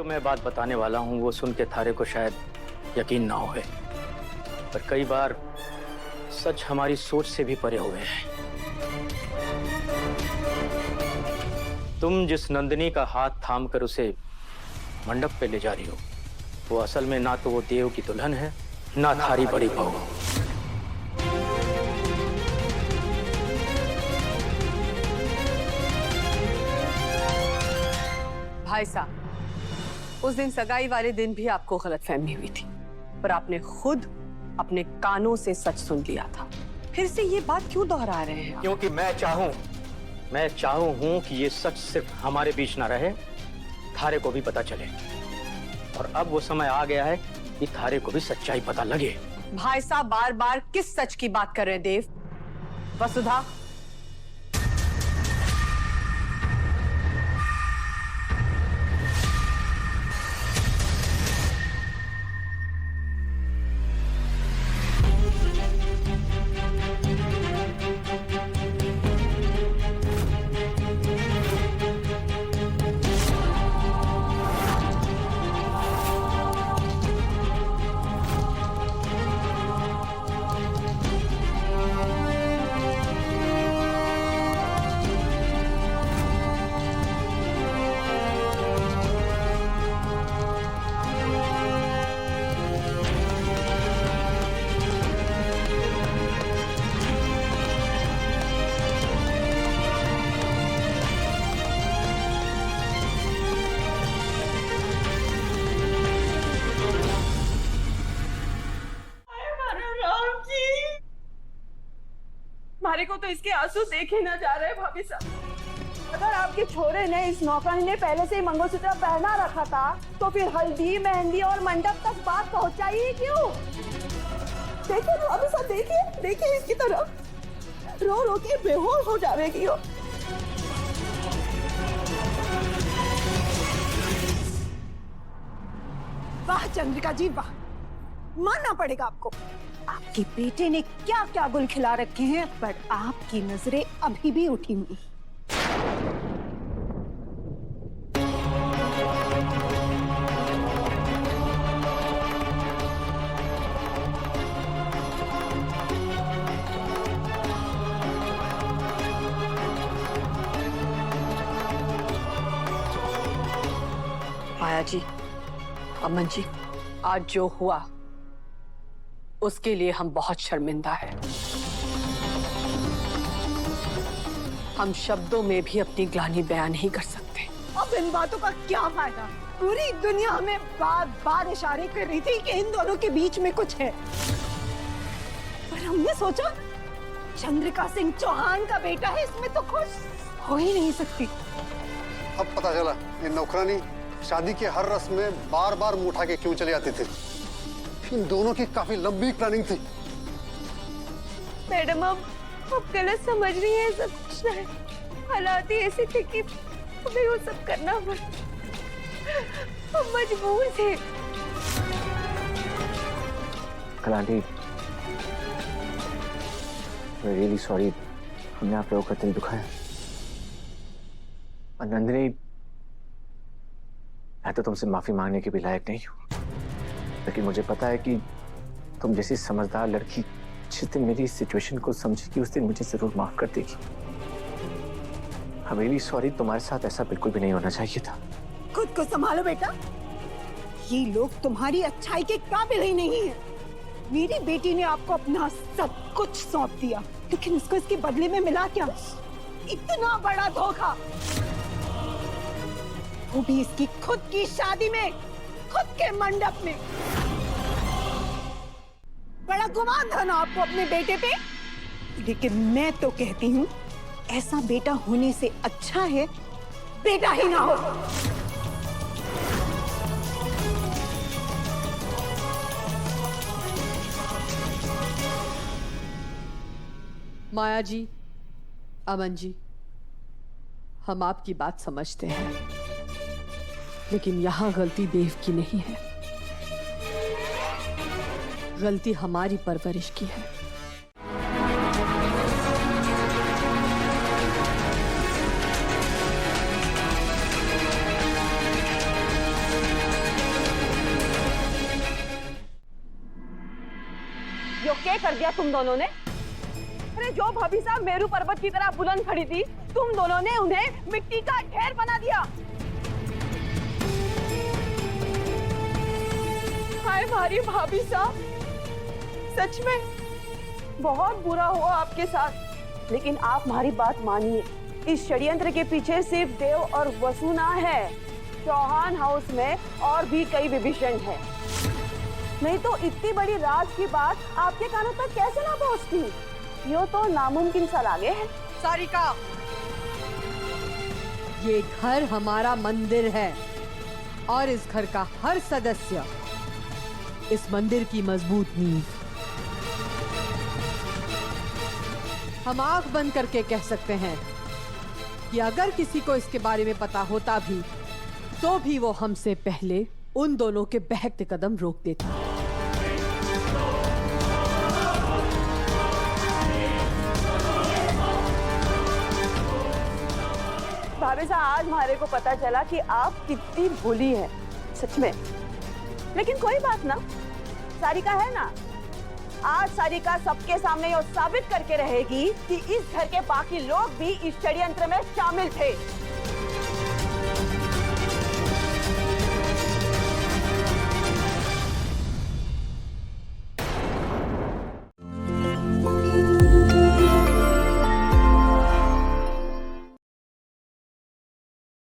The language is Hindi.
मैं बात बताने वाला हूँ वो सुन के थारे को शायद यकीन ना होए, पर कई बार सच हमारी सोच से भी परे हुए हैं। तुम जिस नंदिनी का हाथ थाम कर उसे मंडप पे ले जा रही हो, वो असल में ना तो वो देव की दुल्हन है, ना थारी बड़ी बहू। भाई साहब, उस दिन सगाई वाले दिन भी आपको गलतफहमी हुई थी, पर आपने खुद अपने कानों से सच सुन लिया था। फिर से ये बात क्यों दोहरा रहे हैं? क्योंकि मैं चाहूं हूं कि ये सच सिर्फ हमारे बीच ना रहे, थारे को भी पता चले। और अब वो समय आ गया है कि थारे को भी सच्चाई पता लगे। भाई साहब, बार बार किस सच की बात कर रहे हैं देव? वसुधा, हमारे को तो इसके आंसू देखे ना जा रहे भाभी साहब। अगर आपके छोरे ने इस नौकरानी ने पहले से ही मंगलसूत्र पहना रखा था, तो फिर हल्दी, मेहंदी और मंडप तक बात पहुंचाई ही क्यों? देखिए भाभी साहब, देखिए इसकी तरफ, रो रो के बेहोश हो जाएगी हो। वाह चंद्रिका जी वाह, मानना पड़ेगा आपको। आपके बेटे ने क्या क्या गुल खिला रखे हैं, पर आपकी नजरें अभी भी उठी हुई। माया जी, अमन जी, आज जो हुआ उसके लिए हम बहुत शर्मिंदा हैं। हम शब्दों में भी अपनी ग्लानि बयान नहीं कर सकते। अब इन बातों का क्या फायदा? पूरी दुनिया हमें बार बार इशारे कर रही थी कि इन दोनों के बीच में कुछ है, पर हमने सोचा चंद्रिका सिंह चौहान का बेटा है, इसमें तो खुश हो ही नहीं सकती। अब पता चला ये नौकरानी शादी के हर रस्म में बार बार मुंह उठा के क्यों चले आते थे। इन दोनों की काफी लंबी प्लानिंग थी। मैडम, अब गलत समझ रही है, सब कुछ नहीं, हालात ही ऐसे थे कि हमें वो सब करना पड़ा, हम मजबूर थे। कलाली, रियली सॉरी, हमने आप लोगों का दिल दुखाया। और नंदिनी, मैं तो तुमसे माफी मांगने के भी लायक नहीं हूँ, लेकिन मुझे पता है कि तुम जैसी समझदार लड़की जिस दिन मेरी इस सिचुएशन को समझेगी उस दिन मुझे जरूर माफ कर देगी। I'm really sorry, तुम्हारे साथ ऐसा बिल्कुल भी नहीं होना चाहिए था। खुद को संभालो बेटा, ये लोग तुम्हारी अच्छाई के काबिल ही नहीं है। मेरी बेटी ने आपको अपना सब कुछ सौंप दिया, लेकिन उसको इसके बदले में मिला क्या? इतना बड़ा धोखा, वो भी इसकी खुद की शादी में, खुद के मंडप में। बड़ा गुमान था ना आपको अपने बेटे पे, लेकिन मैं तो कहती हूँ ऐसा बेटा होने से अच्छा है बेटा ही ना हो। माया जी, अमन जी, हम आपकी बात समझते हैं, लेकिन यहां गलती देव की नहीं है, गलती हमारी परवरिश की है। कर दिया तुम दोनों ने? अरे जो भाभी साहब मेरू पर्वत की तरह बुलंद खड़ी थी, तुम दोनों ने उन्हें मिट्टी का ढेर बना दिया। हाय हमारी भाभी साहब, सच में बहुत बुरा हुआ आपके साथ। लेकिन आप हमारी बात मानिए, इस षड्यंत्र के पीछे सिर्फ देव और वसु ना है, चौहान हाउस में और भी कई विभीषण है। नहीं तो इतनी बड़ी राज की बात आपके कानों तक कैसे ना पहुंचती? यो तो नामुमकिन सा लागे है। सारिका, ये घर हमारा मंदिर है और इस घर का हर सदस्य इस मंदिर की मजबूत नींव। हम आंख बंद करके कह सकते हैं कि अगर किसी को इसके बारे में पता होता भी तो भी वो हमसे पहले उन दोनों के बहकते कदम रोक देता। भाभी साहब, आज हमारे को पता चला कि आप कितनी भोली है, सच में। लेकिन कोई बात ना, सारिका है ना, आज सारिका सबके सामने ये साबित करके रहेगी कि इस घर के बाकी लोग भी इस षड्यंत्र में शामिल थे।